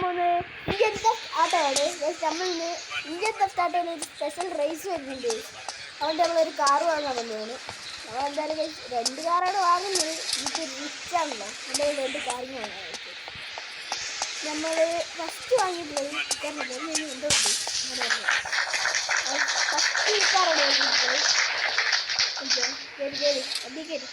പോകുന്നത് Indian test ആട്ടോയാണ്. നമ്മൾ ഇന്ന് ഇന്ത്യൻ ടെസ്റ്റ് ആട്ടോയിൽ ഒരു സ്പെഷ്യൽ റേസ് വരുന്നുണ്ട്. അതുകൊണ്ട് നമ്മളൊരു കാറ് വാങ്ങാൻ വന്നതാണ്. നമ്മൾ എന്തായാലും 2 കാറാണ് വാങ്ങുന്നത്. ഇത് റിച്ചാണല്ലോ, നമ്മൾ 2 കാറിന് വാങ്ങാൻ വെച്ചത്. നമ്മൾ ഫസ്റ്റ് വാങ്ങിയിട്ടുള്ളത് എന്തോ ഫസ്റ്റ് ഈ കാറാണ് വാങ്ങിയിട്ടുള്ളത്. കയറി കയറി വണ്ടി കയറി.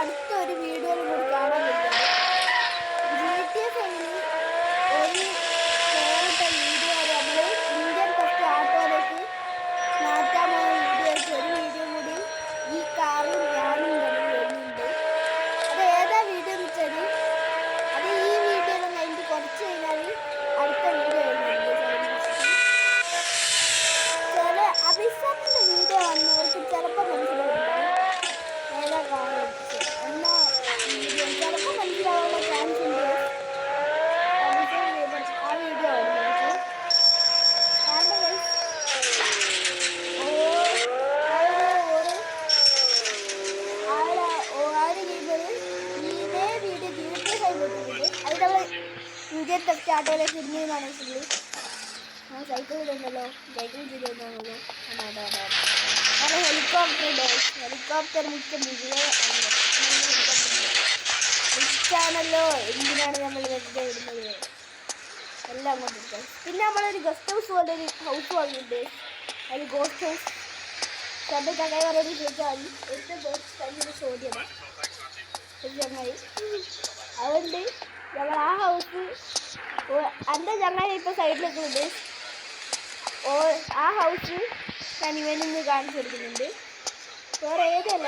അടുത്തൊരു വീഡിയോയിൽ കൂടി കാണാൻ പറ്റും. GTA 5 ഒരു കേരളത്തെ വീഡിയോ നമ്മൾ ഇന്ത്യൻ ടെസ്റ്റ് ആട്ടോയിലേക്ക് മാറ്റാൻ പോകുന്ന വീഡിയോയ്ക്ക് ഒരു വീഡിയോ കൂടി ഈ കാറും ഞാനും തന്നെ വരുന്നുണ്ട്. അത് ഏതാ വീഡിയോ എന്ന് വെച്ചാൽ അത് ഈ വീഡിയോ കഴിഞ്ഞിട്ട് കുറച്ച് കഴിഞ്ഞാൽ അടുത്ത വീഡിയോ വരുന്നുണ്ട്. ചില അഭിഷേകിന്റെ വീഡിയോ വന്നവർക്ക് ചിലപ്പോൾ മനസ്സിലാവുണ്ടാവും ഏതാ കാറ് എന്നാൽ ചിലപ്പോൾ മനസ്സിലാവാനുള്ള ചാൻസ് ഉണ്ട്. ആ വീഡിയോ ഇതേ വീഡിയോ ജീവിതത്തിൽ കൈകൊണ്ടിട്ടുണ്ട്. അത് നമ്മൾ ഇന്ത്യൻ ടെസ്റ്റ് ആട്ടോയിലേക്ക് ഇരുന്നതാണ്. സൈക്കിൾ ഇടുന്നല്ലോ, സൈക്കിൾ ചെയ്താണല്ലോ. കാരണം ഹെലികോപ്റ്റർ മിക്ക റിച്ചാണല്ലോ. എന്തിനാണ് നമ്മൾ വെറുതെ വിടുന്നത്? എല്ലാം കൊണ്ടിരിക്കാം. പിന്നെ നമ്മളൊരു ഗസ്റ്റ് ഹൗസ് പോലെ ഒരു ഹൗസ് വാങ്ങിയിട്ടുണ്ട്. അതിൽ ഗോസ്റ്റ് ഹൗസ് സ്വന്തം ചങ്ങായി പറയുന്നത് ചോദിച്ചാൽ മതി. ഏറ്റവും ഭയങ്കര ചോദ്യമാണ് ഒരു ചങ്ങായി. അതുകൊണ്ട് ഞങ്ങൾ ആ ഹൗസ് എൻ്റെ ചങ്ങായി ഇപ്പോൾ സൈഡിലേക്കുണ്ട്. ആ ഹൗസ് ഞാൻ ഇവനിന്ന് കാണിച്ചു കൊടുക്കുന്നുണ്ട്. വേറെ ഏതല്ല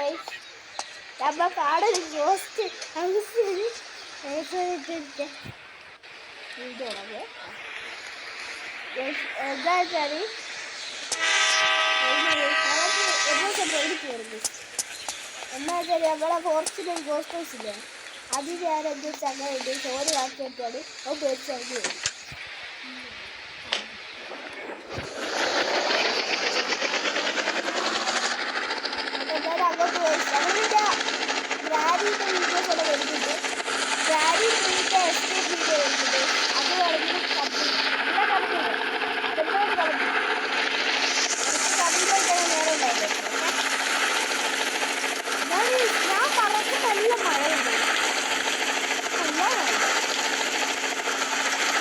നമ്മൾ കാടൊരു ഗോസ്റ്റ് ഹൗസ് ഇതോടെ എന്താ വെച്ചാൽ എന്നാ വെച്ചാൽ നമ്മളെ ഫോർച്യൂണർ ഗോസ്റ്റ് ഹൗസ് ഇല്ലേ, അത് ഞാൻ എൻ്റെ ചങ്ങായിട്ട് ചോറ് കാണിച്ചിട്ടാണ് അത് പേടിച്ചറിഞ്ഞ് വരും. അങ്ങോട്ട് പോയി നമ്മളിൻ്റെ ഗ്രാഡിയുടെ വീഡിയോസ് ഒക്കെ വരുന്നുണ്ട്. ഗ്രാഡി 3ന്റെ എസ്കേപ്പ് വീഡിയോ വരുന്നുണ്ട്. അത് വേണമെങ്കിൽ അങ്ങനെ കണ്ടില്ല അതെന്നോട് കളഞ്ഞു കണ്ടിട്ട് നേരെ ഉണ്ടായിരുന്നു. ഞാൻ പറഞ്ഞ നല്ല മഴയുണ്ട്, നല്ല മഴ.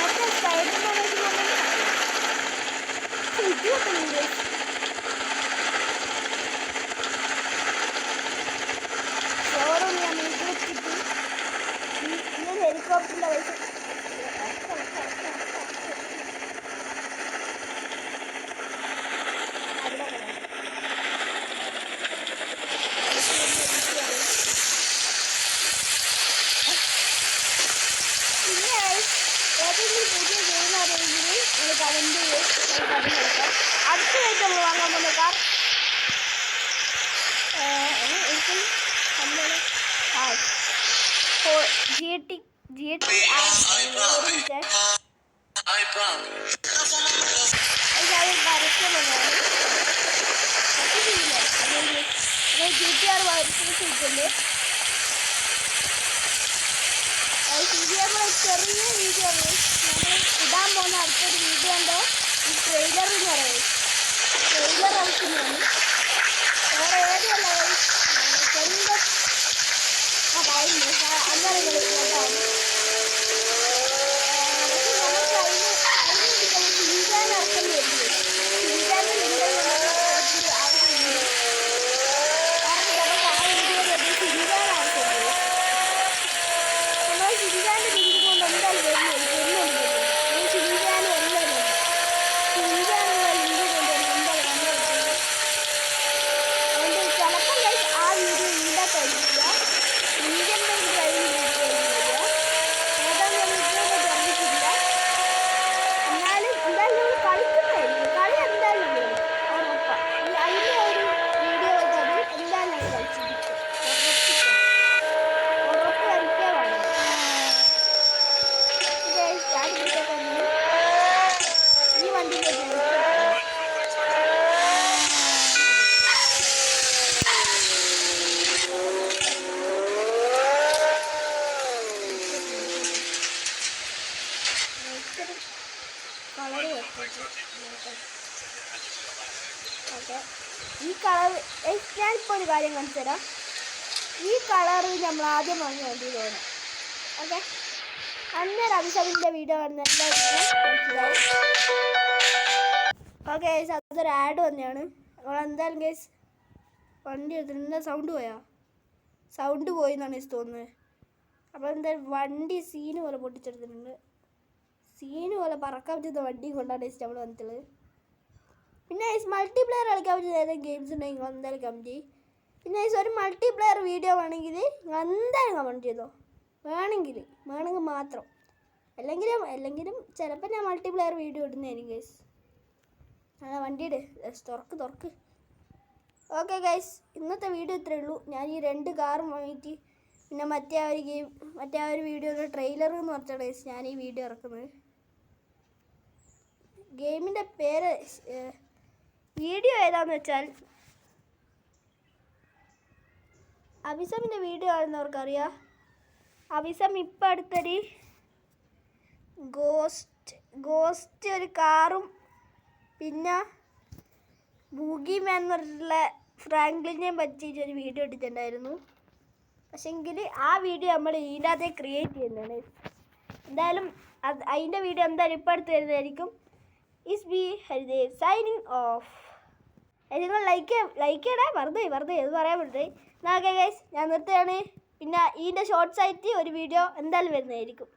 മറ്റേ സ്പൈഡർമാനേജ് ഇതൊക്കെ ഉണ്ട്. ഷോറൂം ഞാൻ വീട്ടിൽ വെച്ചിട്ട് ഈ ഹെലികോപ്റ്ററിൻ്റെ പൈസ പിന്നെ ഏതെങ്കിലും പുതിയ ഗെയിം അറിയെങ്കിൽ നമ്മൾ കമൻറ്റ് കളിക്കാം. അടുത്തതായിട്ട് നമ്മൾ വാങ്ങാൻ പോകുന്ന കാർ GT GTR വായിച്ചിട്ടുണ്ട്. ചെറിയ വീഡിയോ ആണ് നമ്മൾ ഇടാൻ പോകുന്ന അടുത്തൊരു വീഡിയോ ഉണ്ടോ ഈ ട്രെയിലർ എന്ന് പറയുന്നത്. ട്രെയിലർ കളിക്കുന്നതാണ്. വേറെ ഏതല്ല ചെറിയ അങ്ങനെ കളിക്കുന്നതാണ്. ചിന്താൻ അർത്ഥം വരുന്നത് ചിന്താൻ്റെ വീഡിയോ ആവശ്യമില്ല. കാരണം നമുക്ക് ആ വീഡിയോ ചിന്താൻ ആവശ്യമുണ്ട്. നമ്മൾ ചിന്താൻ്റെ ലിങ്ക് കൊണ്ട് എന്തായാലും വരുന്നുണ്ട്. ചിന്താനും എല്ലാവരും ചിന്താനുള്ള ലിങ്ക് കൊണ്ട് എന്തായാലും അതുകൊണ്ട് ചിലപ്പോൾ ആ വീഡിയോ ഇല്ലാത്തായിരിക്കില്ല. ഇന്ത്യൻ ബാങ്ക് കഴിഞ്ഞിരിക്കുകയായിരുന്നു. ഓക്കെ, ഈ കളർ ഞാനിപ്പോൾ ഒരു കാര്യം കാണിച്ചു തരാം. ഈ കളർ നമ്മൾ ആദ്യം വാങ്ങി വണ്ടി തോന്നും. ഓക്കെ, അന്നേരം അഭിഷേകിൻ്റെ വീഡിയോ കാണുന്ന എല്ലാവർക്കും മനസ്സിലാവും. ഓക്കെ ഗൈസ്, അതൊരു ആഡ് തന്നെയാണ്. നമ്മളെന്തായാലും ഗൈസ് വണ്ടി എടുത്തിട്ട് സൗണ്ട് പോയി എന്നാണ് ഗൈസ് തോന്നുന്നത്. അപ്പോൾ എന്തായാലും വണ്ടി സീന് പോലെ പൊട്ടിച്ചെടുത്തിട്ടുണ്ട്. സീന് പോലെ പറക്കാൻ പറ്റുന്ന വണ്ടി കൊണ്ടാണ് ഗൈസ് നമ്മൾ വന്നിട്ടുള്ളത്. പിന്നെ ഗൈസ് മൾട്ടിപ്ലെയർ കളിക്കാൻ പറ്റുന്ന ഏതെങ്കിലും ഗെയിംസ് ഉണ്ടെങ്കിൽ നിങ്ങൾ എന്തായാലും കമൻറ്റ് ചെയ്യും. പിന്നെ ഗൈസ് ഒരു മൾട്ടിപ്ലെയർ വീഡിയോ വേണമെങ്കിൽ നിങ്ങൾ എന്തായാലും കമൻറ്റ് ചെയ്തോ. വേണമെങ്കിൽ മാത്രം. അല്ലെങ്കിലും ചിലപ്പോൾ ഞാൻ മൾട്ടിപ്ലെയർ വീഡിയോ ഇടുന്നതായിരിക്കും ഗൈസ്. വണ്ടിയുടെ തുറക്ക്. ഓക്കെ ഗൈസ്, ഇന്നത്തെ വീഡിയോ ഇത്രയേ ഉള്ളൂ. ഞാൻ ഈ 2 കാറും വാങ്ങിയിട്ട് പിന്നെ മറ്റേ ആ ഒരു വീഡിയോയുടെ ട്രെയിലർ എന്ന് പറഞ്ഞാണ് ഗൈസ് ഞാൻ ഈ വീഡിയോ ഇറക്കുന്നത്. ഗെയിമിൻ്റെ പേര് വീഡിയോ ഏതാണെന്ന് വെച്ചാൽ അഭിസമിൻ്റെ വീഡിയോ ആണെന്നവർക്കറിയാം. അഭിസം ഇപ്പം അടുത്തൊരു ഗോസ്റ്റ് ഒരു കാറും പിന്നെ ബൂഗി മാൻ എന്ന് പറഞ്ഞിട്ടുള്ള ഫ്രാങ്ക്ലിനെ പറ്റിയിട്ടൊരു വീഡിയോ ഇട്ടിട്ടുണ്ടായിരുന്നു. പക്ഷേങ്കിൽ ആ വീഡിയോ നമ്മൾ ഇതിൻ്റെ അകത്തെ ക്രിയേറ്റ് ചെയ്യുന്നതാണ്. എന്തായാലും അതിൻ്റെ വീഡിയോ എന്തായാലും ഇപ്പം അടുത്ത് വരുന്നതായിരിക്കും. Is B Haridev signing off. നിങ്ങൾ ലൈക്ക് ചെയ്യണേ. വെറുതെ അത് പറയാൻ പറ്റേ. എന്നാൽ ഓക്കെ ഗൈസ്, ഞാൻ നിർത്തുകയാണ്. പിന്നെ ഇതിൻ്റെ ഷോർട്ട്സ് ആയിട്ട് ഒരു വീഡിയോ എന്തായാലും വരുന്നതായിരിക്കും.